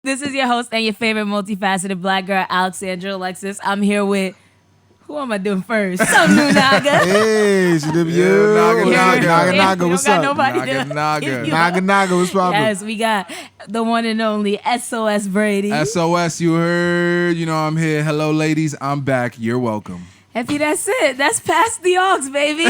This is your host and your favorite multifaceted black girl, Alexandra Alexis. I'm here with, who am I doing first? Some new Naga. Hey, it's you. Naga, what's up? Naga, what's poppin'? Yes, we got the one and only SOS Brady. SOS, you heard. You know I'm here. Hello, ladies. I'm back. You're welcome. Happy, that's it. That's past the aux, baby.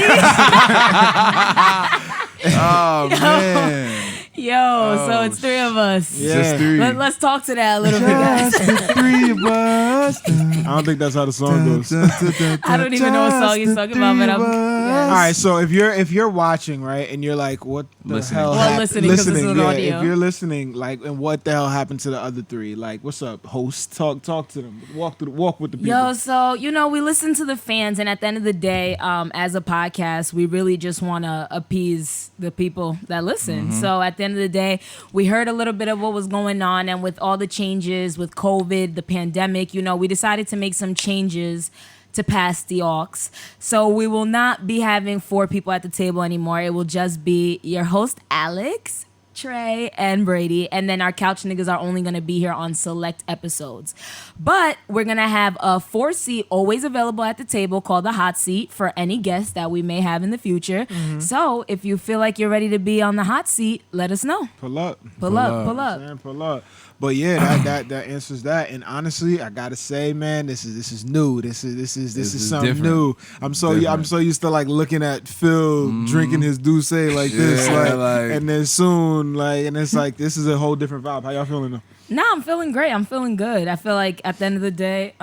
Oh, man. Yo, so it's three of us. Yeah. Just three. Let's talk to that a little bit, guys. the three of us. I don't think that's how the song goes. I don't even know what song he's talking about, but I'm... All right, so if you're watching, right, and you're like, what the Listening. hell Well, happened? listening, 'cause this is an audio. If you're listening, like, and what the hell happened to the other three? Like, what's up, host? Talk to them. Walk with the people. Yo, so, we listen to the fans, and at the end of the day, as a podcast, we really just want to appease the people that listen. Mm-hmm. So at the end of the day, we heard a little bit of what was going on, and with all the changes with COVID, the pandemic, we decided to make some changes to pass the aux. So we will not be having 4 people at the table anymore. It will just be your host, Alex, Trey, and Brady, and then our couch niggas are only going to be here on select episodes. But we're going to have a 4-seat always available at the table called the hot seat for any guests that we may have in the future. Mm-hmm. So if you feel like you're ready to be on the hot seat, let us know. Pull up. Pull up. Man, pull up. But yeah, that answers that. And honestly, I gotta say, man, this is new. This is something different. new. I'm so used to like looking at Phil drinking his Douce like this, and then soon, and it's like this is a whole different vibe. How y'all feeling though? Nah, I'm feeling great. I'm feeling good. I feel like at the end of the day,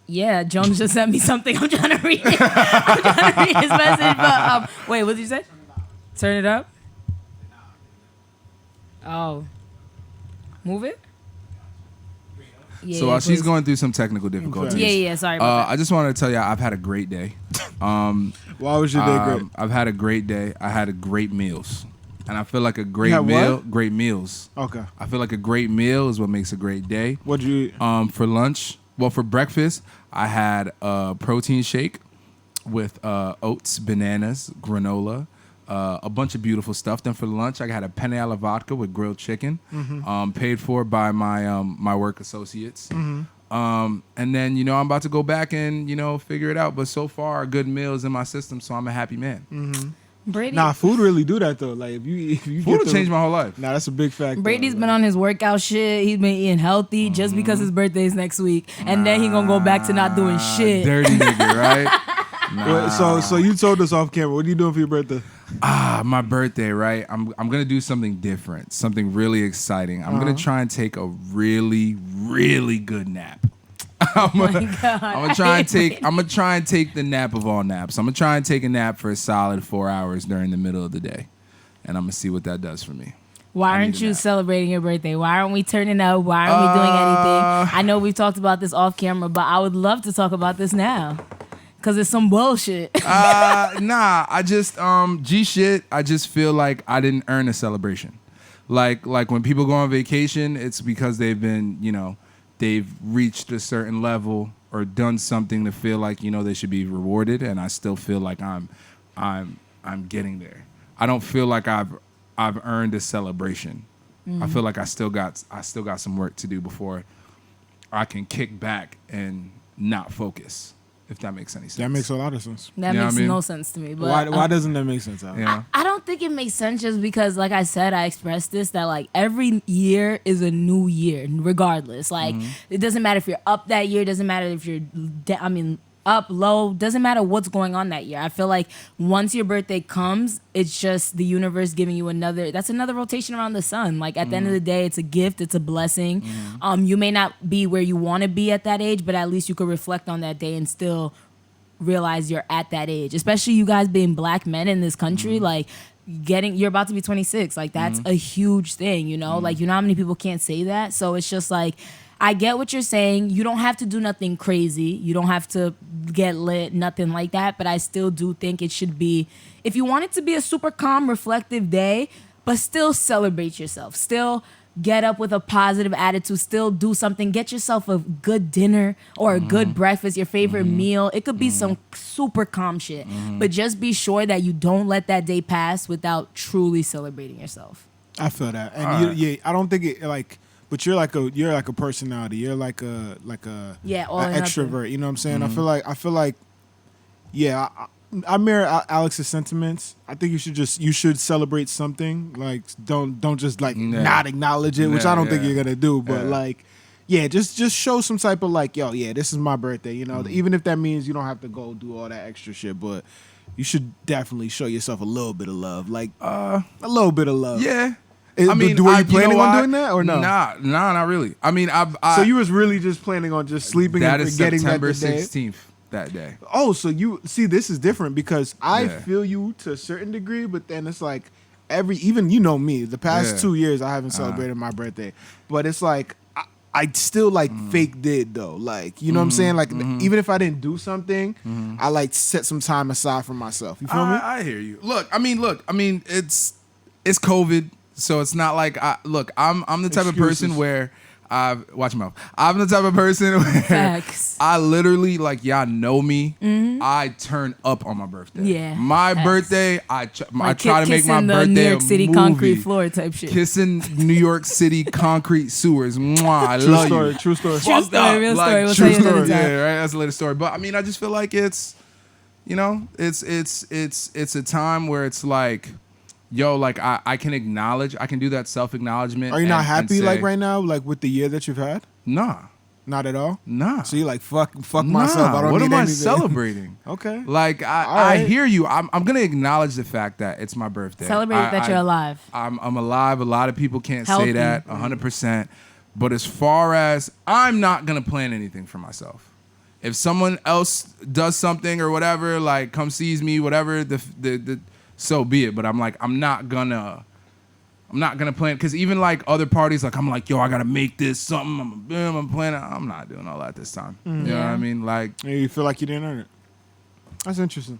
yeah, Jones just sent me something. I'm trying to read it. I'm trying to read his message. But wait, what did you say? Turn it up. Oh. Move it? Yeah, So while she's please. going through some technical difficulties, Yeah, sorry about that. I just wanted to tell you I've had a great day. Why was your day great? I've had a great day. I had great meals. And I feel like a great You had meal, what? great meals. Okay. I feel like a great meal is what makes a great day. What'd you eat? For lunch, for breakfast, I had a protein shake with oats, bananas, granola, a bunch of beautiful stuff. Then for lunch, I had a penne alla vodka with grilled chicken, paid for by my my work associates. And then, I'm about to go back and, figure it out. But so far, a good meal is in my system, so I'm a happy man. Brady, Nah, food really do that though. Like if you Food will change my whole life. Nah, that's a big factor. Brady's been on his workout shit. He's been eating healthy just because his birthday is next week. And then he gonna go back to not doing shit. Dirty nigga, right? Wait, so you told us off camera. What are you doing for your birthday? My birthday, right? I'm gonna do something different, something really exciting. I'm gonna try and take a really, really good nap. I'm gonna try and take the nap of all naps. I'm gonna try and take a nap for a solid 4 hours during the middle of the day, and I'm gonna see what that does for me. Why aren't you celebrating your birthday? Why aren't we turning up? Why aren't we doing anything? I know we've talked about this off camera, but I would love to talk about this now. Cause it's some bullshit. Nah, I just G shit. I just feel like I didn't earn a celebration. Like when people go on vacation, it's because they've been, they've reached a certain level or done something to feel like, they should be rewarded, and I still feel like I'm getting there. I don't feel like I've earned a celebration. I feel like I still got some work to do before I can kick back and not focus. If that makes any sense. That makes a lot of sense. That makes no sense to me. But Why doesn't that make sense, Alex? Yeah. I don't think it makes sense just because, like I said, I expressed this, that like every year is a new year, regardless. Like it doesn't matter if you're up that year, doesn't matter if you're up, low, doesn't matter what's going on that year. I feel like once your birthday comes, it's just the universe giving you another rotation around the sun. Like at the end of the day, it's a gift, it's a blessing. You may not be where you want to be at that age, but at least you could reflect on that day and still realize you're at that age. Especially you guys being black men in this country, like you're about to be 26. Like that's a huge thing, Like how many people can't say that? So it's just like, I get what you're saying. You don't have to do nothing crazy. You don't have to get lit, nothing like that. But I still do think it should be, if you want it to be a super calm, reflective day, but still celebrate yourself. Still get up with a positive attitude. Still do something. Get yourself a good dinner or a good breakfast, your favorite meal. It could be some super calm shit. But just be sure that you don't let that day pass without truly celebrating yourself. I feel that, and I don't think it like. But you're like a personality. You're like a all an or extrovert. nothing. You know what I'm saying? I feel like, yeah. I mirror Alex's sentiments. I think you should celebrate something. Like don't just like not acknowledge it, which I don't think you're gonna do. But like, yeah, just show some type of like, yo, yeah, this is my birthday. You know, even if that means you don't have to go do all that extra shit, but you should definitely show yourself a little bit of love, like a little bit of love. Yeah. I mean, were you planning on doing that or no? Nah, not really. I mean, so you was really just planning on just sleeping and forgetting September that 16th that day. Oh, so you see, this is different because I feel you to a certain degree, but then it's like even you know me, the past 2 years I haven't celebrated my birthday, but it's like I still like fake did though, like you know what I'm saying, like even if I didn't do something, I like set some time aside for myself. You feel me? I hear you. Look, I mean, it's COVID. So it's not like I'm the type of person where watch your mouth. I'm the type of person where Facts. I literally like y'all know me. I turn up on my birthday. Yeah, my facts. birthday. I try to make my the birthday New York City a movie. concrete floor type shit. Kissing New York City concrete sewers. Mwah, I love you. True story. True story, real Like, story. We'll true tell you another story. time. Yeah, right. That's a later story. But I mean, I just feel like it's, you know, it's a time where it's like, yo, like I can acknowledge, I can do that self-acknowledgement. Are you not happy say, like right now, like with the year that you've had? Nah. Not at all? Nah. So you're like, fuck myself. I don't what need am I anything. celebrating? Okay. Like I hear you. I'm gonna acknowledge the fact that it's my birthday. Celebrate that you're alive. I'm alive. A lot of people can't Healthy. say that 100%. But as far as I'm not gonna plan anything for myself. If someone else does something or whatever, like come sees me, whatever, the so be it. But I'm like, I'm not gonna plan, because even like other parties, like I'm like, yo, I gotta make this something. I'm planning. I'm not doing all that this time. You know what I mean? Like, Yeah, you feel like you didn't earn it. That's interesting.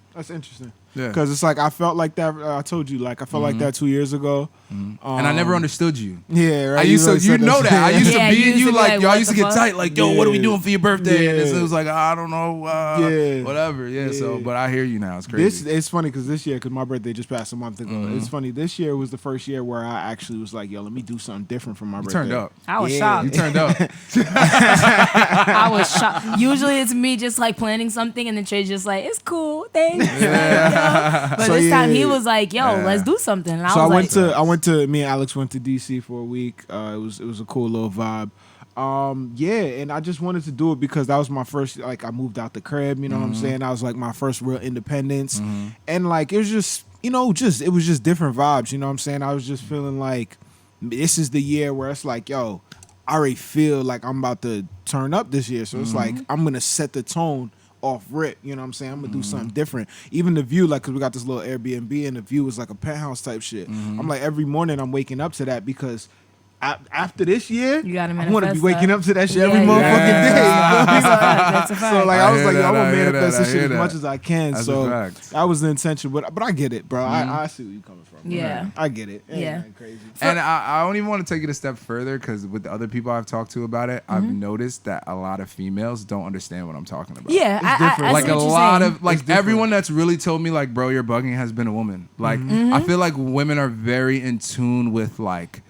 yeah. Because it's like I felt like that. I told you, like I felt like that 2 years ago. And I never understood you. Yeah, right. I used to, you know that. I used Yeah, to be you in used you to be like, like, yo, I what used to the get fuck? tight, like, yo, what are we doing for your birthday? And Yeah. it was like, I don't know, whatever. Yeah, so, Yeah. but I hear you now. It's crazy. It's funny because this year, because my birthday just passed a month ago. It's funny. This year was the first year where I actually was like, yo, let me do something different for my birthday. Turned up. I was Yeah. shocked. You turned up. I was shocked. Usually it's me just like planning something and then Trey's just like, it's cool, thanks. But So, this time he yeah. was like, yo, Yeah. let's do something. And So I was went to me and Alex went to DC for a week. It was a cool little vibe. And I just wanted to do it because that was my first, like I moved out the crib, you know what I'm saying? That was like my first real independence. And like it was just, you know, it was just different vibes, you know what I'm saying? I was just feeling like this is the year where it's like, yo, I already feel like I'm about to turn up this year. So it's like I'm gonna set the tone off rip, you know what I'm saying? I'm gonna do something different. Even the view, like, cause we got this little Airbnb and the view was like a penthouse type shit. I'm like, every morning I'm waking up to that because after this year, You gotta I want to be manifest waking that. up to that shit Yeah, every yeah. motherfucking day. That's a fact. That's a fact. So like I I was hear like, that, yo, I'm I gonna hear manifest that, this I shit hear as much that. as I can. That's So a fact. that was the intention. But I get it, bro. I see where you coming from. Yeah. I get it. Ain't Yeah. nothing crazy. And I don't even want to take it a step further, because with the other people I've talked to about it, I've noticed that a lot of females don't understand what I'm talking about. Yeah, I Like see a what you're lot saying. of, like different. everyone that's really told me like, bro, you're bugging has been a woman. Like I feel like women are very in tune with like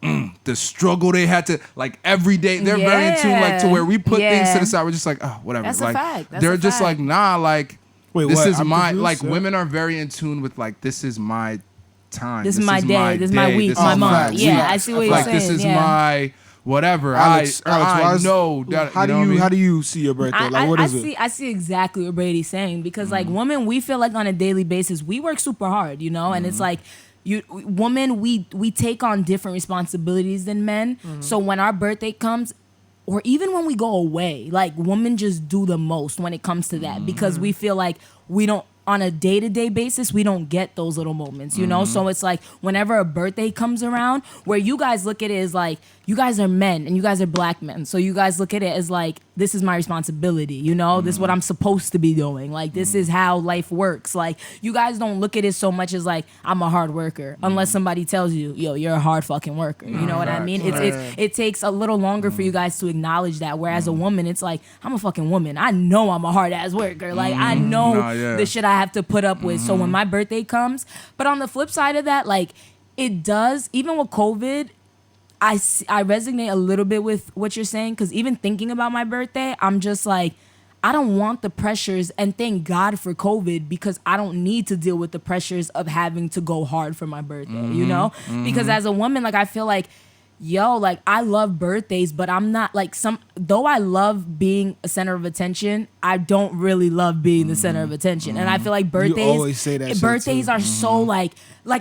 the struggle they had to, like every day. They're very in tune, like to where we put things to Yeah. the side. We're just like, oh, whatever. That's a like fact. That's they're a just fact. like, nah, like Wait, this what? is I'm my confused, like sir. women are very in tune with like, this is my time. This is my day. This is my week. This My is month. facts. Yeah, Facts. I see what you're like saying. this is yeah. my whatever. Alex, I why is- know that. How you do know you what I mean? how do you see your birthday? Like what is it? I see exactly what Brady's saying, because like women, we feel like on a daily basis we work super hard, you know, and it's like women, we take on different responsibilities than men. So when our birthday comes, or even when we go away, like women just do the most when it comes to that, because we feel like we don't, on a day-to-day basis, we don't get those little moments, you know? So it's like whenever a birthday comes around, where you guys look at it as like, you guys are men and you guys are black men. So you guys look at it as like, this is my responsibility, you know? This is what I'm supposed to be doing. Like, this is how life works. Like, you guys don't look at it so much as like, I'm a hard worker, unless somebody tells you, yo, you're a hard fucking worker. You know what I mean? It takes a little longer for you guys to acknowledge that. Whereas a woman, it's like, I'm a fucking woman. I know I'm a hard ass worker. Like, I know the shit I have to put up with. So when my birthday comes, but on the flip side of that, like, it does. Even with COVID, I resonate a little bit with what you're saying, because even thinking about my birthday, I'm just like, I don't want the pressures, and thank God for COVID, because I don't need to deal with the pressures of having to go hard for my birthday, you know? Because as a woman, like, I feel like, yo, like, I love birthdays, but I'm not like though I love being a center of attention, I don't really love being the center of attention. And I feel like birthdays, You always say that shit birthdays too. are so like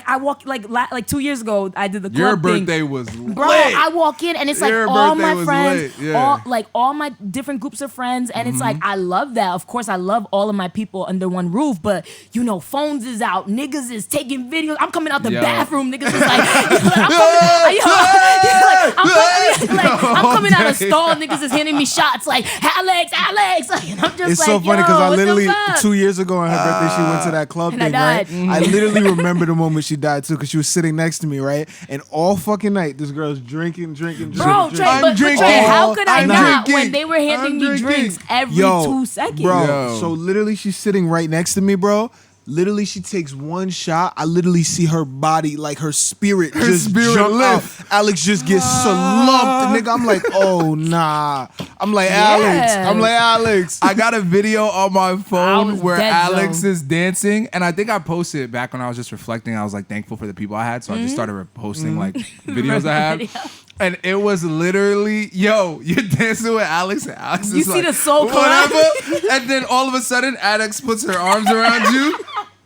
I walk, like 2 years ago, I did the club Your thing. birthday was lit. Bro, I walk in and it's like Your all birthday my was friends, lit, yeah. all my different groups of friends, and it's like, I love that. Of course, I love all of my people under one roof, but you know, phones is out, niggas is taking videos. I'm coming out the Yo. bathroom, niggas is like, I'm coming out of stall, niggas is handing me shots like, Alex, like, and I'm just It's like, so funny because I what the literally fuck? 2 years ago on her birthday she went to that club And I thing, right? died. I literally remember the moment she died too, because she was sitting next to me, right? And all fucking night this girl's drinking. Bro, drinking. Trey, I'm but drinking. Trey, how could I I'm not drinking. when they were handing I'm me drinking. drinks every Yo, 2 seconds? bro. Yo. So literally she's sitting right next to me, bro. Literally, she takes one shot. I literally see her body, like her spirit, just spirit jump lift. out. Alex just gets slumped, nigga. I'm like, oh nah. I'm like, Alex. I got a video on my I phone was where dead Alex zone. is dancing, and I think I posted it back when I was just reflecting. I was like thankful for the people I had, so I just started posting like videos I had. Video. And it was literally, yo, you're dancing with Alex, and Alex You is see like, the soul whatever. And then all of a sudden, Alex puts her arms around you.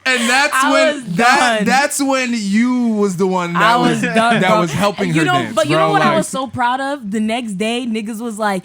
And that's I was done. that's when you was the one that I was done, that bro. was helping And you her know, dance. but you bro. know what I Like, was so proud of? The next day, niggas was like,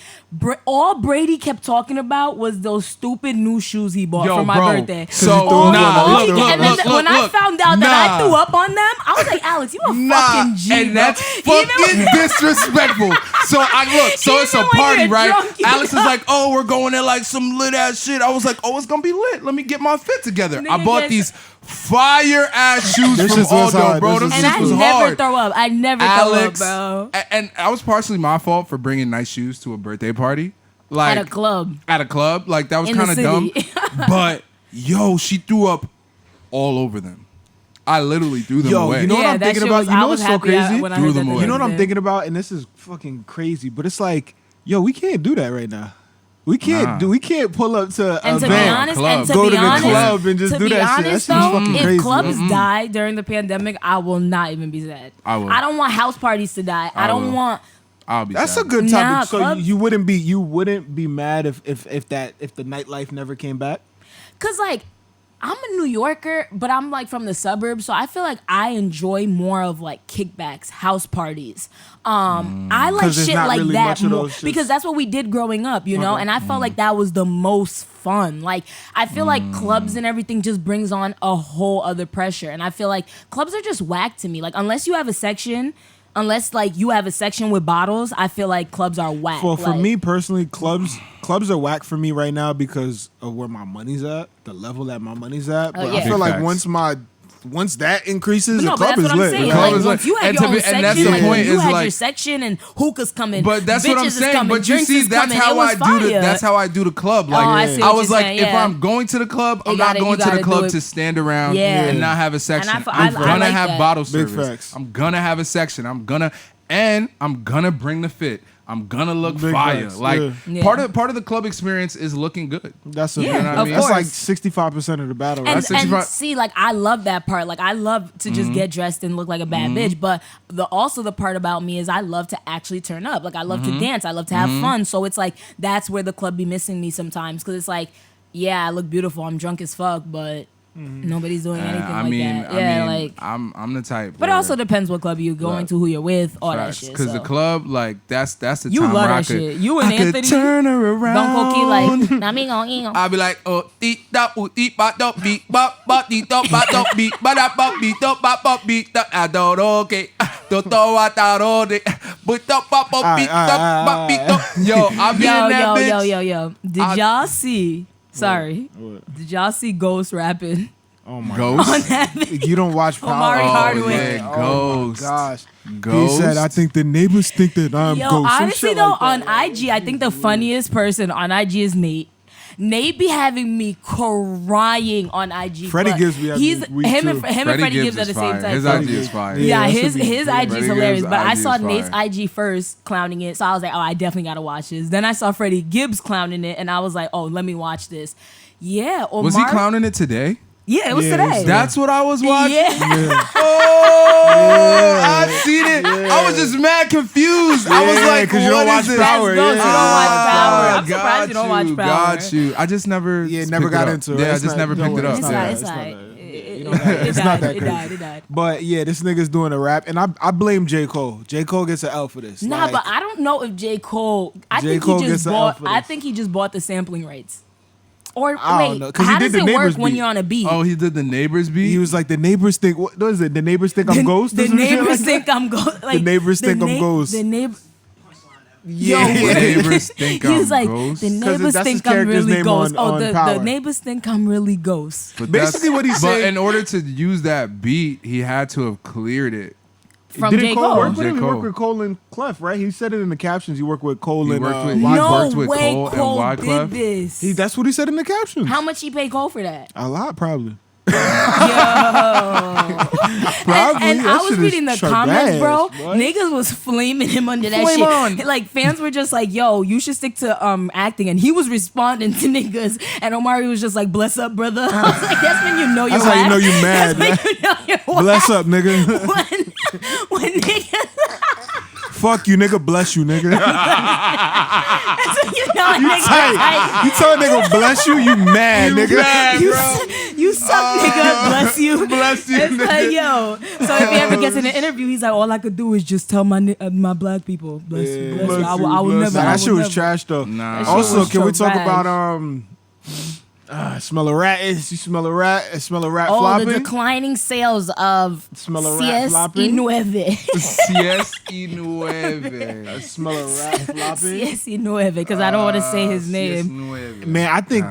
all Brady kept talking about was those stupid new shoes he bought Yo, for my bro. birthday. So, All nah, he- look, and then look, when I look. found out that I Nah. threw up on them, I was like, Alex, you a Nah, fucking G, and bro. that's fucking disrespectful. So it's a Even when party, you're right? drunk, you Alex is know. like, oh, we're going there like some lit ass shit. I was like, oh, it's gonna be lit. Let me get my fit together. I Nigga bought gets- these fire ass shoes This from shit was Aldo, hard. bro. This This And shit I was never hard. throw up. I never Alex, throw up, bro. and that was partially my fault for bringing nice shoes to a birthday party, like At a club. At a club, like that was In the kind of dumb. city. But yo, she threw up all over them. I literally threw them Yo, away. you know what Yeah, I'm that thinking shit about? was- You know I what's was so happy crazy? when I Threw heard them that away. You know what I'm day. thinking about? And this is fucking crazy, but it's like, yo, we can't do that right now. We can't Nah. we can't pull up to And a to be van, honest, club. and to go be to the honest, club and just to do be that shit. honest, That shit's though, fucking if crazy. clubs die during the pandemic, I will not even be sad. I will. I don't want house parties to die. I don't will. want. I'll be. That's sad. a good Nah, topic. So clubs- you wouldn't be mad if the nightlife never came back? Cause like I'm a New Yorker, but I'm like from the suburbs, so I feel like I enjoy more of like kickbacks, house parties. I like 'Cause there's shit not like really that much of more those shits. because that's what we did growing up, you know. And I felt like that was the most fun. Like I feel like clubs and everything just brings on a whole other pressure, and I feel like clubs are just whack to me. Like unless you have a section. Unless like you have a section with bottles, I feel like clubs are whack. For Like, me personally, clubs are whack for me right now because of where my money's at, the level that my money's at. But yeah. I feel Big like facts. once that increases, no, the but club that's is what I'm lit. saying. The club Like, is once lit. you have And your to own be- section, and that's the like, point you is, had like- your section and hookahs coming. But that's what I'm bitches is saying. coming, But you drinks see, is that's coming. how It was I do the. fire. That's how I do the club. Like I see I what was you're like, saying, if yeah. I'm going to the club, I'm You not gotta- going you to the gotta club do it. to stand around Yeah. and not have a section. I I'm gonna like have that. bottle Big service. facts. I'm gonna have a section. I'm gonna bring the fit. I'm gonna look Big fire. facts, Like yeah. part of the club experience is looking good. That's a, Yeah, of that's like course. 65% of the battle. Right? And, That's 65 see, like I love that part. Like I love to just get dressed and look like a bad bitch. But also the part about me is I love to actually turn up. Like I love to dance. I love to have fun. So it's like that's where the club be missing me sometimes because it's like, yeah, I look beautiful. I'm drunk as fuck, but nobody's doing anything I like mean, that. Yeah, I mean, like. I'm the type. But it where- also depends what club you're going to, who you're with, all that shit. Because So. the club, like that's the You time love where I that could, shit. You and I could Anthony turn her around. Don't Cokie like, nah, me gon' eat 'em. I'll be like, oh, eat that, eat ba da beat, ba eat da ba da beat, ba da ba beat ba beat da. I don't okay, don't know what I don't do. But da ba beat da ba beat da. Yo, I be in that bitch. Yo. Did y'all see? Sorry. What? Did y'all see Ghost rapping Oh my Ghost. on that video? You don't watch Power. Omari Oh, Hardwick. yeah, Oh my Ghost. gosh. Ghost. He said, I think the neighbors think that I'm Yo, ghost. Some honestly shit though, like that. on IG, I think the funniest person on IG is Nate. Nate be having me crying on IG. Freddie but Gibbs be having he's me him too. and Freddie Gibbs are the same type. His too. IG is fire. Yeah, that his should be- his IG is Freddie hilarious. Gibbs' But I IG saw is Nate's fire. IG first clowning it, so I was like, oh, I definitely gotta watch this. Then I saw Freddie Gibbs clowning it, and I was like, oh, let me watch this. Yeah, Omar, Was he clowning it today? Yeah, it was Yeah, today. That's what I was watching. yeah. Oh, I've seen it. I was just mad confused. I was Yeah, like, 'cause you don't what watch is this? Power, That's dope. You don't watch Power. Ah, I'm surprised you don't watch Power. Got you. I just never. Yeah, picked never got up. into it. Yeah, I It's just not- never don't picked it worry, up. It's not Yeah. alright, that. it's It's not alright. that. It It's not died, that it crazy. died, it died. But yeah, this nigga's doing a rap, and I blame J. Cole. J. Cole gets an L for this. Nah, Like, but I don't know if J. Cole. I J. think Cole he gets just an L bought. for I this. think he just bought the sampling rights. Or I don't wait, know, 'cause he how did does the it work Neighbors when beat. you're on a beat? Oh, he did the neighbors beat. he was like, the neighbors think. What is it? The neighbors think I'm ghost. The or some shit neighbors like think that? I'm ghost. Like, neighbors think I'm ghost. The neighbor. Yeah. Yo, The neighbors think he was I'm like, ghost. the neighbors that's his think I'm character's really name ghost. on the Power. neighbors think I'm really ghost. But Basically what he But said- in order to use that beat, he had to have cleared it. From Didn't J. Cole Cole. work with J. him? He Cole. worked with Cole and Clef, right? He said it in the captions. He worked with Cole He and worked with- Wyclef. No worked with way Cole and Cole Wyclef. did this. That's what he said in the captions. How much he paid Cole for that? A lot, probably. And I That was shit is reading the comments, bro. trash, boy. Niggas was flaming him under that Flame shit. on. Like fans were just like, "Yo, you should stick to acting," and he was responding to niggas, and Omari was just like, "Bless up, brother." I was like, "That's when you know you're That's how you whack. know you mad, That's when you know you're whack. Bless up, nigga. when niggas, Fuck you, nigga. Bless you, nigga. that's when you know a nigga Tight. tight. You tell a nigga bless you, you mad, nigga. mad, You, bro. you suck, nigga. Bless you. Bless you, It's nigga. like, yo. So if he ever gets in an interview, he's like, all I could do is just tell my black people, bless you, bless you. I will never. Nah, I that will shit was never. trash though. Nah. That shit Also, was can we talk trash. about smell a rat? You smell a rat? Smell a rat Oh, flopping? the declining sales of Smell a rat CS flopping? Nueve. CS y nueve. Smell a rat flopping? CS Nueve, because I don't want to say his CS name. nueve. Man, I think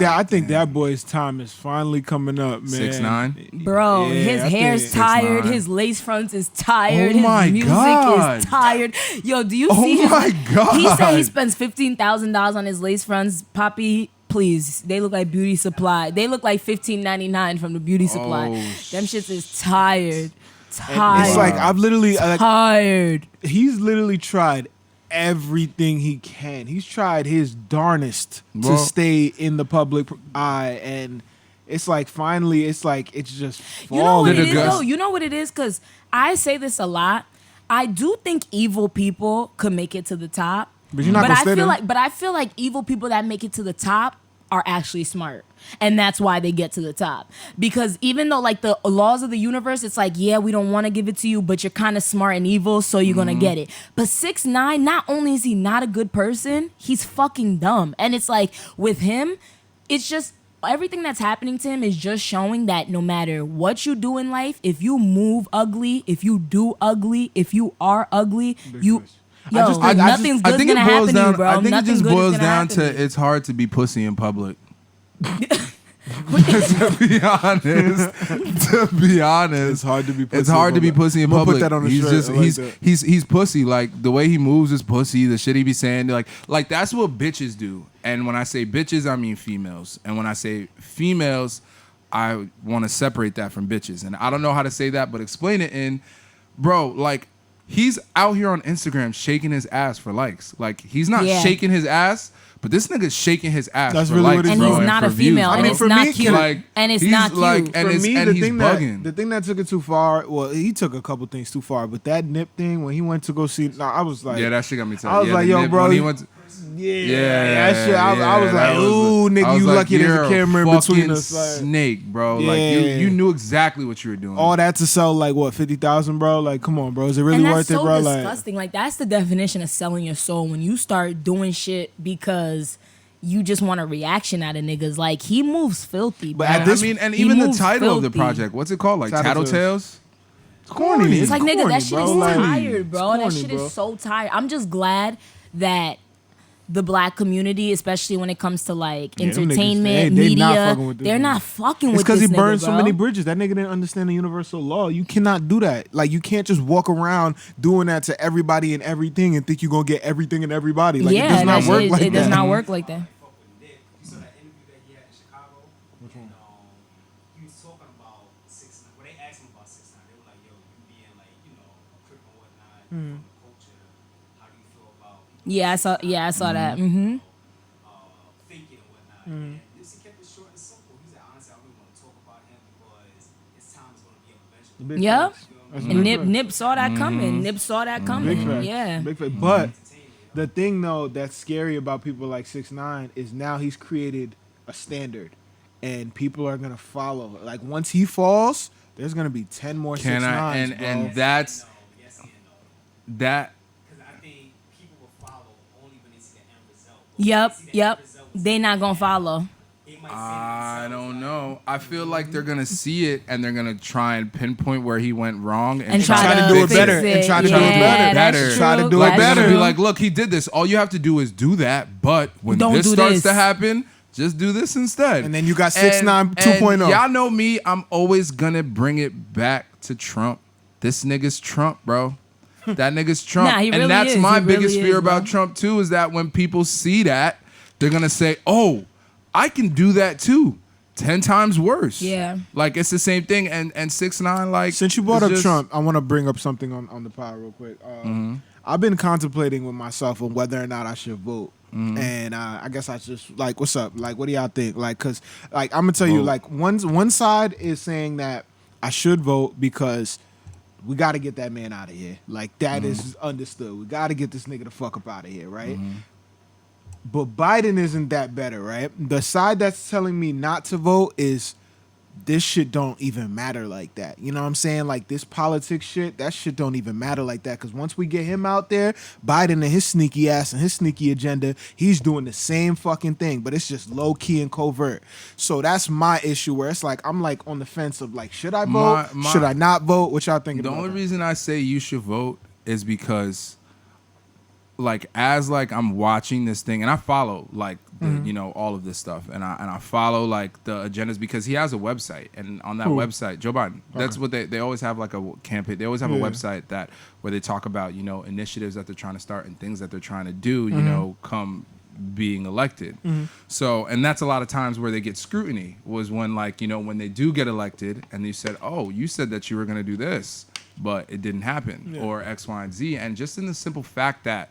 that boy's time is finally coming up, man. 6'9"? Bro, Yeah, his I hair's think- tired. 6'9". His lace fronts is tired. Oh my his music God. is tired. Yo, do you Oh see his? my God. He said he spends $15,000 on his lace fronts. Poppy, please, they look like Beauty Supply. They look like $15.99 from the Beauty Supply. Oh, Them shits is tired. Tired. It's like I've literally tired. he's literally tried everything he can. He's tried his darnest Bro. to stay in the public eye, and it's like finally, it's like it's just You know what falling. it is, Gus. though? You know what it is? Because I say this a lot. I do think evil people could make it to the top. But you're not but gonna I stay feel there. like, but I feel like evil people that make it to the top are actually smart, and that's why they get to the top. Because even though like the laws of the universe, it's like, yeah, we don't want to give it to you, but you're kind of smart and evil, so you're gonna get it. But 6ix9ine, not only is he not a good person, he's fucking dumb. And it's like with him, it's just everything that's happening to him is just showing that no matter what you do in life, if you move ugly, if you do ugly, if you are ugly, you. Yo, I just think- nothing's I good think gonna it boils happen to down. you, bro. I think it Nothing just good is boils gonna down happen to to you. it's hard to be pussy in public. To be honest, It's hard to be pussy It's hard to be pussy in I'm gonna public. put that on a he's shirt. just I like he's that. he's pussy. Like the way he moves is pussy. The shit he be saying, like that's what bitches do. And when I say bitches, I mean females. And when I say females, I want to separate that from bitches. And I don't know how to say that, but explain it in, bro. Like he's out here on Instagram shaking his ass for likes. Like he's not Yeah. shaking his ass. But this nigga's shaking his ass That's for really likes, what he's and bro, he's not for a female, views, and bro. it's for not me, cute, like, and it's he's not cute. like- and For it's- me, and the he's thing bugging. the thing that took it too far. Well, he took a couple things too far, but that nip thing when he went to go see, I was like, Yeah, that shit got me tight. I was Yeah, like, the yo, nip, bro, when he you- went to- yeah, that shit. I was that like, ooh, I nigga, was you like, lucky there's you're a camera in between fucking us. Like, snake, bro. Like Yeah. you knew exactly what you were doing. all that to sell like what 50,000, bro? Like, come on, bro, is it really And worth that's it, so bro? disgusting. Like that's the definition of selling your soul when you start doing shit because you just want a reaction out of niggas. Like he moves filthy, But bro. at this- I mean, and He even the moves title of the filthy. project, what's it called? Like Tattletales. Tattletales? It's corny. It's like nigga, corny, that shit bro. is Like, tired, bro. it's That corny, shit bro. is so tired. I'm just glad that the black community, especially when it comes to like Yeah, them niggas, entertainment, they not media, fucking with this they're nigga. not fucking It's with because this he nigga, burned so bro. many bridges. That nigga didn't understand the universal law. You cannot do that. Like, you can't just walk around doing that to everybody and everything and think you're gonna get everything and everybody. Like, yeah, it does not that work shit, like it that. does not work like that. You saw that interview that from the culture. How do you feel about people I saw that. faking and whatnot? And Nipsey kept it short and simple. He said, honestly, I don't really want to talk about him because his time is going to be up eventually. Big Yep. facts. You know what I That's mean? And big Nip facts. saw that coming. Nip saw that coming. Big facts. Yeah. Big facts. But the thing though that's scary about people like 6ix9ine is now he's created a standard, and people are gonna follow. Like once he falls, there's gonna be 10 more 6ix9ines, bro. and that's Yes and no. that. Because I think people will follow only when they see the end result. When they see the Yep. end result, They not gonna follow. they might say to I themselves, don't like, know. I feel like they're gonna see it and they're gonna try and pinpoint where he went wrong And try try to to do it fix better, and try to do it Yeah, better. that's Better. true. Try to do it Like they're better. gonna be like, look, he did this. All you have to do is do that. But when Don't this do starts this. to happen, just do this instead. And then you got 6ix9ine 2.0. Y'all know me. I'm always gonna bring it back to Trump. This nigga's Trump, bro. That nigga's Trump. Nah, he really and that's is. my He really biggest is, fear about bro. Trump too, is that when people see that, they're gonna say, oh, I can do that too. 10 times worse. Yeah. Like it's the same thing. And 6ix9ine, like, Since you brought it's up just- Trump, I want to bring up something on the pod real quick. I've been contemplating with myself on whether or not I should vote. And I guess I just like, what's up? Like, what do y'all think? Like, cause like I'm gonna tell you, Vote. like one side is saying that I should vote because we got to get that man out of here. Like that is understood. We got to get this nigga the fuck up out of here, right? But Biden isn't that better, right? The side that's telling me not to vote is this shit don't even matter like that. You know what I'm saying? Like this politics shit, that shit don't even matter like that. Because once we get him out there, Biden and his sneaky ass and his sneaky agenda, he's doing the same fucking thing, but it's just low key and covert. So that's my issue where it's like, I'm like on the fence of like, should I vote? Should I not vote? What y'all thinking The about only that? reason I say you should vote is because, like, as like I'm watching this thing and I follow like the, you know, all of this stuff and I follow like the agendas because he has a website, and on that website, Joe Biden, that's what they always have, like a campaign. They always have a website that where they talk about, you know, initiatives that they're trying to start and things that they're trying to do, you know, come being elected. So, and that's a lot of times where they get scrutiny was when, like, you know, when they do get elected and you said, oh, you said that you were going to do this, but it didn't happen, or X, Y, and Z. And just in the simple fact that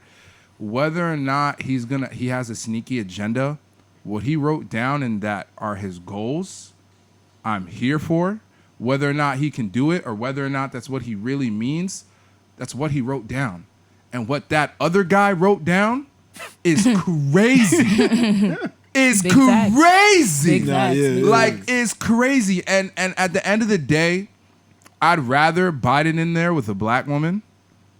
whether or not he has a sneaky agenda, what he wrote down and that are his goals, I'm here for. Whether or not he can do it or whether or not that's what he really means, that's what he wrote down. And what that other guy wrote down is crazy. Is Big facts. crazy. Big facts. yeah. Like, it's crazy. And at the end of the day, I'd rather Biden in there with a black woman,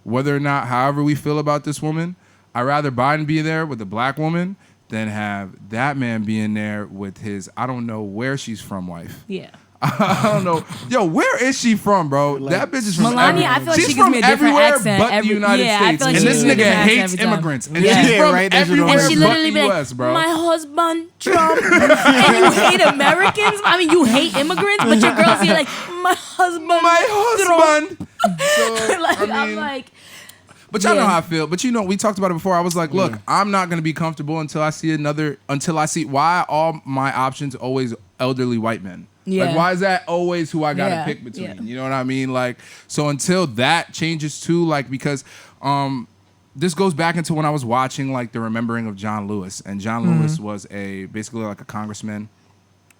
whether or not, however we feel about this woman, I'd rather Biden be there with a black woman than have that man be in there with his, I don't know where she's from, wife. Yeah. I don't know. Yo, where is she from, bro? That bitch is from Melania, everywhere. I feel like She's she gives from me a different everywhere accent but every- the United yeah, I States. feel like And she this gives me a nigga different accent hates every time. immigrants. And Yeah. she's Yeah, from right, that's what everywhere I'm And she saying. but literally the been US, bro. my husband Trump, and you hate Americans. I mean, you hate immigrants, but your girls here like my husband. My Trump." husband. So, Like, I mean, I'm like, but y'all know Yeah. how I feel. But you know, we talked about it before. I was like, look, I'm not gonna be comfortable until I see why all my options always elderly white men. Yeah. Like, why is that always who I gotta Yeah. pick between? Yeah. You know what I mean? Like, so until that changes too, like, because this goes back into when I was watching like the Remembering of John Lewis, and John Lewis was basically like a congressman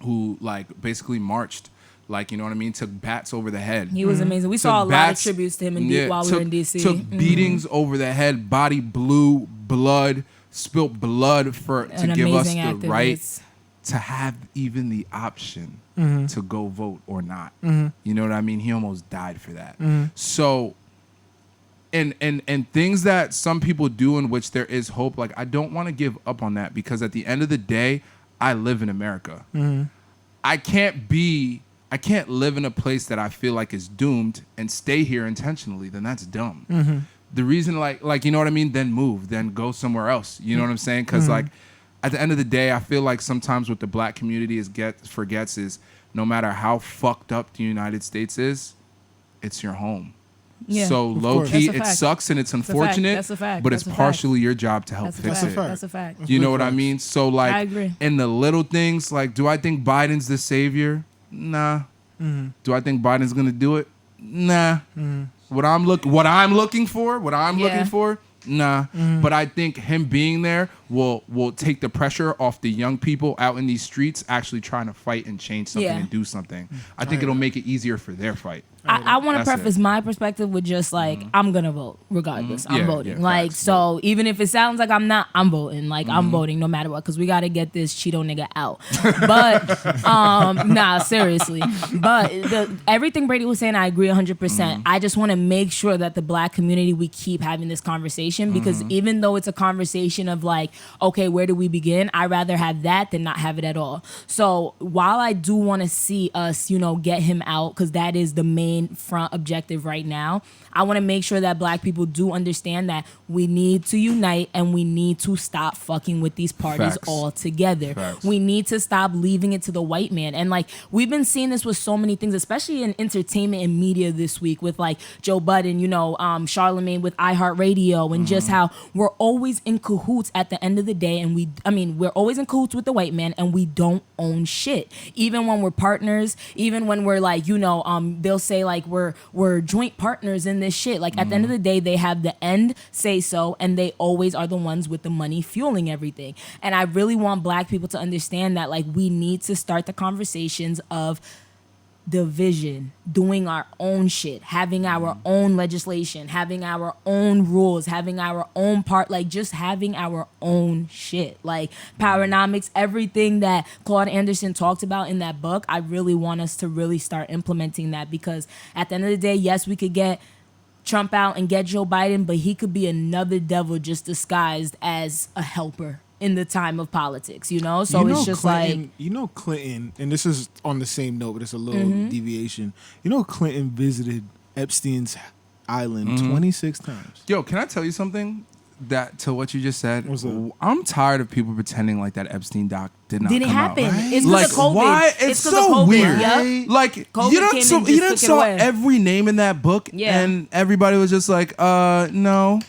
who like basically marched. Like, you know what I mean? Took bats over the head. he was amazing. We saw a lot of tributes to him while we were in DC. Took beatings over the head, body blew blood, spilt blood to An give us the amazing right activist. to have even the option to go vote or not. You know what I mean? He almost died for that. So, and things that some people do in which there is hope, like, I don't want to give up on that, because at the end of the day, I live in America. I can't live in a place that I feel like is doomed and stay here intentionally. Then that's dumb. The reason, like, you know what I mean? Then move, then go somewhere else. You know what I'm saying? Because like, at the end of the day, I feel like sometimes what the black community forgets is no matter how fucked up the United States is, it's your home. Yeah. So low course. key, That's a it fact. sucks and it's a fact. unfortunate, That's a fact. but That's it's a fact. partially your job to help That's a fix fact. it. That's a fact. You know what I mean? So like, I agree. in the little things, like, do I think Biden's the savior? Nah. Do I think Biden's gonna do it? Nah. what I'm looking for. Nah, Mm-hmm. but I think him being there will take the pressure off the young people out in these streets actually trying to fight and change something Yeah. and do something. I think it'll make it easier for their fight. I want to That's preface it. my perspective with just like I'm gonna vote regardless. I'm Yeah, voting. yeah, like facts. so, even if it sounds like I'm not, I'm voting. Like I'm voting no matter what, because we got to get this Cheeto nigga out. But nah, seriously. But everything Brady was saying, I agree 100%. I just want to make sure that the Black community, we keep having this conversation, because even though it's a conversation of like, okay, where do we begin? I'd rather have that than not have it at all. So while I do want to see us, get him out, because that is the main front objective right now, I want to make sure that Black people do understand that we need to unite and we need to stop fucking with these parties Facts. altogether. Facts. We need to stop leaving it to the white man. And like we've been seeing this with so many things, especially in entertainment and media this week with like Joe Budden, Charlemagne with iHeartRadio, and just how we're always in cahoots at the end of the day. And we're always in cahoots with the white man, and we don't own shit. Even when we're partners, even when we're like, they'll say like we're joint partners in this shit. Like at the end of the day, they have the end say so, and they always are the ones with the money fueling everything. And I really want Black people to understand that like we need to start the conversations of division, doing our own shit, having our own legislation, having our own rules, having our own part, like just having our own shit. Like Powernomics, everything that Claude Anderson talked about in that book, I really want us to really start implementing that, because at the end of the day, yes, we could get Trump out and get Joe Biden, but he could be another devil just disguised as a helper in the time of politics, So it's just Clinton, Clinton, and this is on the same note, but it's a little Mm-hmm. deviation. Clinton visited Epstein's island 26 times. Yo, can I tell you something? That to what you just said, What's up? I'm tired of people pretending like that Epstein doc didn't didn't come happen. out. Right? It's Like, because of COVID. why? It's 'cause so of COVID. weird. Yep. Like COVID you came don't and saw, just you took done it saw away. every name in that book, Yeah. and everybody was just like, no.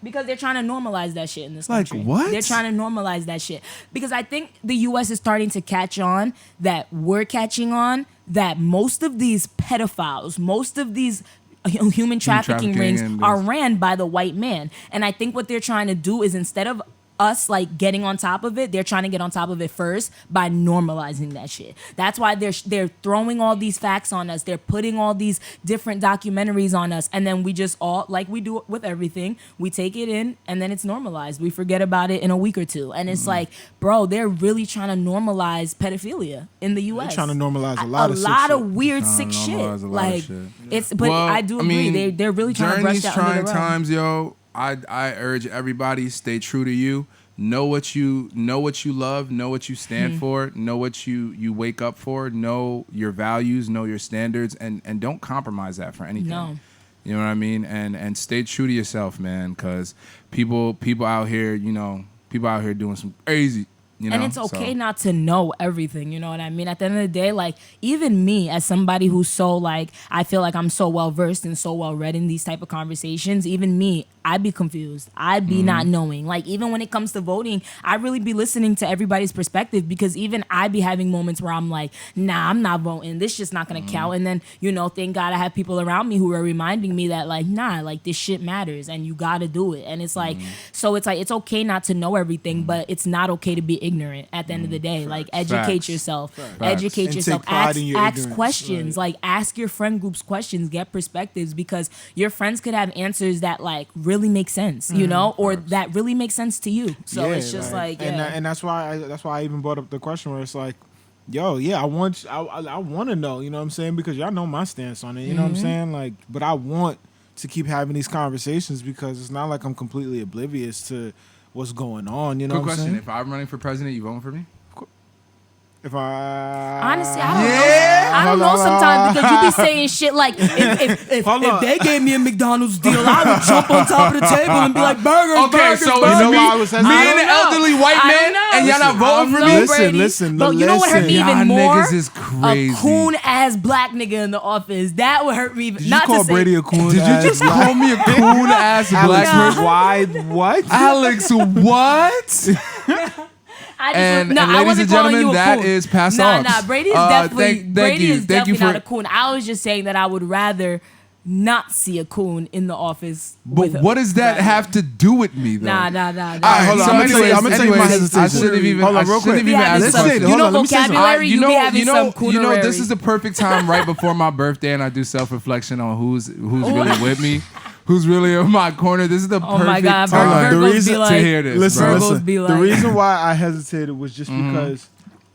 Because they're trying to normalize that shit in this Like, country. what? They're trying to normalize that shit. Because I think the U.S. is starting to catch on that we're catching on that most of these pedophiles, most of these human trafficking rings and are this. ran by the white man. And I think what they're trying to do is, instead of us like getting on top of it, they're trying to get on top of it first by normalizing that shit. That's why they're throwing all these facts on us. They're putting all these different documentaries on us, and then we just all, like we do with everything, we take it in and then it's normalized. We forget about it in a week or two, and it's like, bro, they're really trying to normalize pedophilia in the U.S. They're trying to normalize a lot of sick shit. weird Trying sick to shit. normalize a lot of Like shit. it's, but Well, I do agree. They're really trying to during brush these that under trying the rug. times, yo, I urge everybody, stay true to you. Know what you love, know what you stand Hmm. for, know what you wake up for, know your values, know your standards, and don't compromise that for anything. No. You know what I mean? And stay true to yourself, man, because people out here, people out here doing some crazy. And it's okay not to know everything, you know what I mean? At the end of the day, like, even me, as somebody who's so, like, I feel like I'm so well-versed and so well-read in these type of conversations, even me, I'd be confused. I'd be not knowing. Like, even when it comes to voting, I really be listening to everybody's perspective, because even I be having moments where I'm like, nah, I'm not voting. This just not going to count. And then, thank God I have people around me who are reminding me that, like, nah, like, this shit matters and you got to do it. And it's like, so it's like, it's okay not to know everything, but it's not okay to be ignorant at the end of the day. Like, educate Facts. yourself. Facts. Educate And yourself. take pride Ask, in your ask ignorance. questions. Right. Like, ask your friend groups questions. Get perspectives, because your friends could have answers that, like, really make sense, or that really make sense to you. So it's just like, yeah. and that's why I even brought up the question where it's like, yo, yeah, I want to know, you know what I'm saying, because y'all know my stance on it, you know what I'm saying, like, but I want to keep having these conversations, because it's not like I'm completely oblivious to what's going on, you know Quick what I'm question: saying? if I'm running for president, you voting for me? If I Honestly, I don't know sometimes, because you be saying shit like, Hold on. if they gave me a McDonald's deal, I would jump on top of the table and be like, burgers, Okay, burgers, so burgers. you know me, why I was me hesitant? and the elderly white I man, don't know. and y'all not voting for me? Listen, listen, But you know what hurt me Y'all even more? niggas is crazy. A coon ass black nigga in the office. That would hurt me even. Did you Not call to say, Brady a coon? Did you just call me a coon ass black Alex, person? why? What? Alex, what? I just, And- no, and I ladies wasn't and calling gentlemen, you a that coon. is Pass Nah, Ox. Brady is definitely Thank you not for- a coon. I was just saying that I would rather not see a coon in the office. But what does that have to do with me, though? Nah. All right, hold on. I'm gonna tell you my hesitation. I shouldn't have even. Hold on, real I shouldn't quick. have even asked Let's this say it. question. You know Hold on, let me say something. vocabulary. You be having some coonerary. This is the perfect time right before my birthday, and I do self-reflection on who's really with me, who's really in my corner. This is the Oh my perfect God, time The Virgos reason- be like, to hear this. Listen, bro. Virgos listen. be The like- reason why I hesitated was just because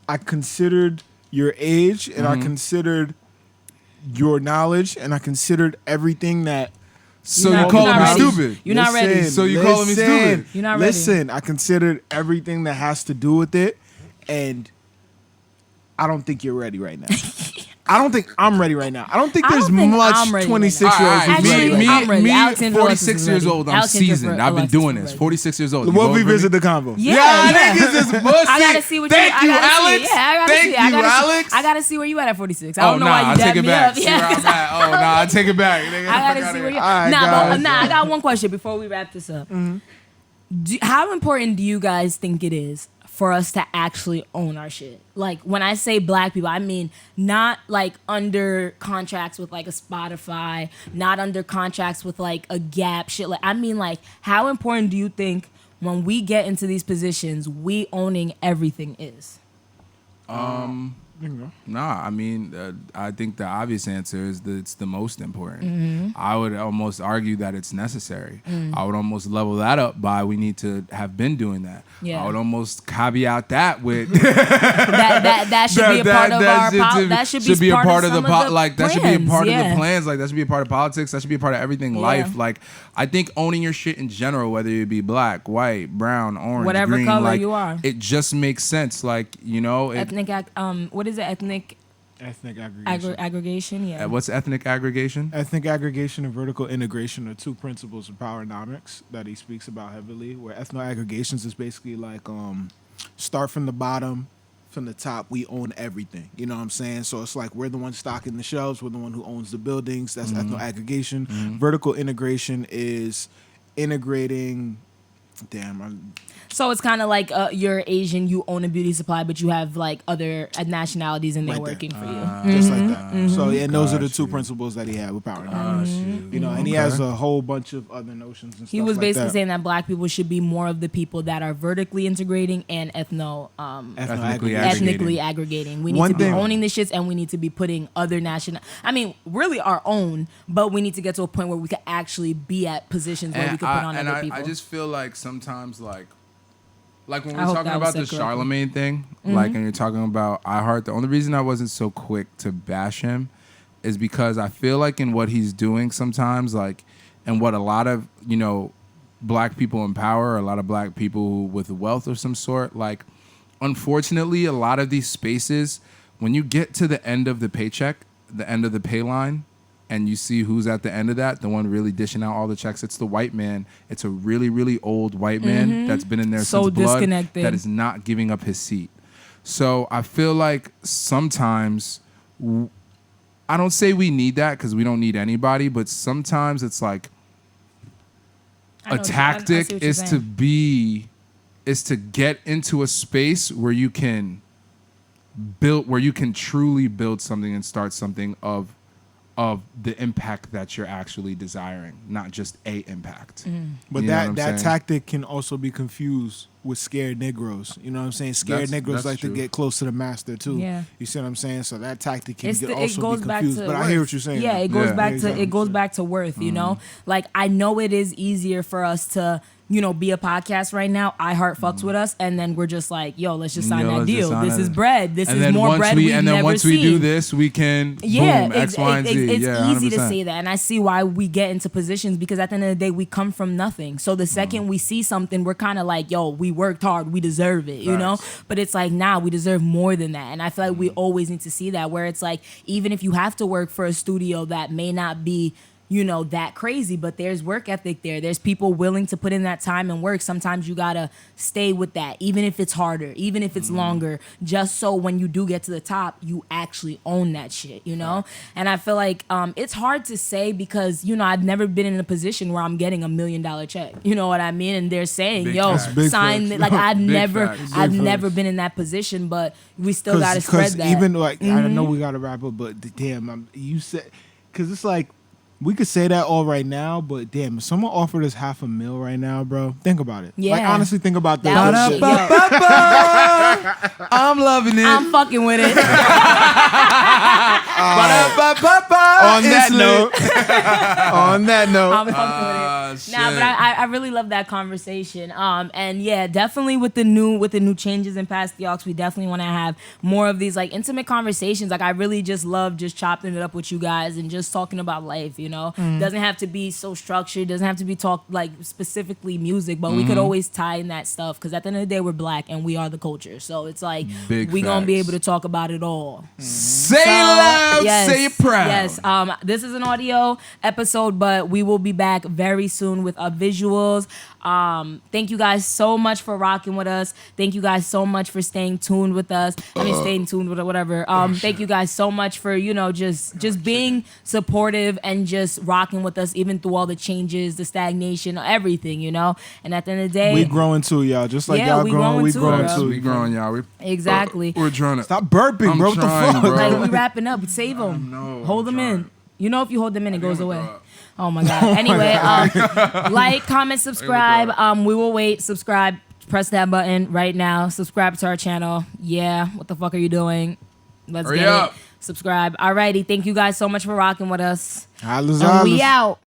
I considered your age and I considered your knowledge and I considered everything that. So You're you not- calling you're me not ready. stupid? You're not ready. So you calling me stupid? You're not ready. Listen, I considered everything that has to do with it, and I don't think you're ready right now. I don't think I'm ready right now. I don't think I there's don't think much I'm ready right now. 26-year-olds who's Actually, ready right me, now. I'm ready. me, Alexander 46 Alexis is years ready. old. I'm Alexander seasoned. I've been Alexis doing is this. ready. 46 years old. You We'll go with me? revisit the convo. Yeah. niggas is bullshit. I gotta see what Thank you. you, I gotta Alex. See. Yeah, I gotta Thank see. you, I gotta Alex. See. I gotta see where you at 46. I Oh, don't know nah, why you I take dapped it me back. up. See where Yeah. I'm at. Oh, nah, I take it back. Nigga, I gotta see where you. All right, Nah, guys. I got one question before we wrap this up. How important do you guys think it is for us to actually own our shit? Like when I say black people, I mean not like under contracts with like a Spotify, not under contracts with like a Gap shit. Like I mean like how important do you think when we get into these positions, we owning everything is? Nah, I mean, I think the obvious answer is that it's the most important. I would almost argue that it's necessary. I would almost level that up by we need to have been doing that. Yeah. I would almost caveat that with That should be a part of our that should be a part of the some of like that should be a plans, part of yeah. the plans. Like that should be a part of politics. That should be a part of everything life. Like I think owning your shit in general, whether you be black, white, brown, orange, Whatever green, color like, you are. it just makes sense. Like you know, Ethnic what is it? Ethnic Aggregation. aggregation, yeah. what's ethnic aggregation? Ethnic aggregation and vertical integration are two principles of powernomics that he speaks about heavily, where ethno aggregations is basically like start from the bottom, from the top, we own everything. You know what I'm saying? So it's like we're the one stocking the shelves, we're the one who owns the buildings. That's ethno aggregation. Vertical integration is integrating So it's kind of like you're Asian, you own a beauty supply, but you have like other nationalities and they're Right there. working for you. just like that. So yeah, and those are the Got two you. principles that he had with powernomics. You know, and he has a whole bunch of other notions and stuff. He was like basically that. saying that black people should be more of the people that are vertically integrating and Ethnically ethnically aggregating. We need One to be thing- owning the shits and we need to be putting other really our own, but we need to get to a point where we can actually be at positions where we can put on other people. I just feel like sometimes like when I we're hope talking that was about the said correctly. Charlemagne thing, like and you're talking about iHeart, the only reason I wasn't so quick to bash him is because I feel like in what he's doing sometimes, like, and what a lot of, you know, black people in power, a lot of black people with wealth of some sort, like, unfortunately, a lot of these spaces, when you get to the end of the paycheck, the end of the pay line, and you see who's at the end of that, the one really dishing out all the checks, it's the white man. It's a really, really old white man that's been in there So since blood disconnected. that is not giving up his seat. So I feel like sometimes, I don't say we need that because we don't need anybody, but sometimes it's like I a know what you- I see tactic what you're saying. is to get into a space where you can truly build something and start something of the impact that you're actually desiring, not just a impact. But You know what I'm that saying? tactic can also be confused with scared Negroes. You know what I'm saying? Scared Negroes that's like true. to get close to the master too. Yeah. You see what I'm saying? So that tactic can It also goes be back confused. to But worth. I hear what you're saying. Yeah, it goes Yeah. back Yeah, to exactly. it goes back to worth. You know, like I know it is easier for us to be a podcast right now. iHeart fucks with us, and then we're just like, yo, let's just sign that let's just deal. sign This it. is bread. This And is then more bread we've and then never once seen. we do this, we can Yeah, boom, X, Y, and Z. it's Yeah, easy to 100%. say that, and I see why we get into positions because at the end of the day, we come from nothing. So the second we see something, we're kind of like, yo, we worked hard, we deserve it, you know. But it's like, nah, we deserve more than that, and I feel like we always need to see that. Where it's like, even if you have to work for a studio that may not be, that crazy, but there's work ethic there. There's people willing to put in that time and work. Sometimes you gotta stay with that, even if it's harder, even if it's longer, just so when you do get to the top, you actually own that shit, And I feel like it's hard to say because, I've never been in a position where I'm getting $1 million check. You know what I mean? And they're saying, Big yo, facts. Big sign facts. like I've Big never facts. I've Big never facts. been in that position, but we still gotta spread that. Even like I know we gotta wrap up, but damn, you said because it's like we could say that all right now, but damn, if someone offered us $500,000 right now, bro, think about it. Yeah. Like, honestly, think about That that. would- shit. yo, I'm loving it. I'm fucking with it. On that note, on that note, I'm fucking with it. Nah, but I really love that conversation. And yeah, definitely with the new changes in Past the Aux, we definitely want to have more of these like intimate conversations. Like I really just love just chopping it up with you guys and just talking about life. You know, doesn't have to be so structured. Doesn't have to be talk like specifically music, but we could always tie in that stuff because at the end of the day, we're black and we are the culture. So it's like Big we gonna be facts. able to talk about it all. Say it loud, say it proud. Yes. This is an audio episode, but we will be back very soon with visuals. Thank you guys so much for rocking with us. Thank you guys so much for staying tuned with us. Staying tuned with whatever. Thank you guys so much for just being supportive and just rocking with us even through all the changes, the stagnation, everything. And at the end of the day, we growing too, y'all. Just like Yeah, y'all we growing, growing we too, growing bro. too. We growing, y'all. exactly. We're trying to Stop burping, I'm bro. What the trying, fuck? bro. Like we wrapping up. Save them. know, Hold I'm them in. trying. If you hold them in, it goes I'm away. gonna throw up. Oh my god. Anyway, like, comment, subscribe. We will wait. Subscribe. Press that button right now. Subscribe to our channel. Yeah. What the fuck are you doing? Let's Hurry get up. it. Subscribe. Alrighty. Thank you guys so much for rocking with us. Holla, And we holla. out.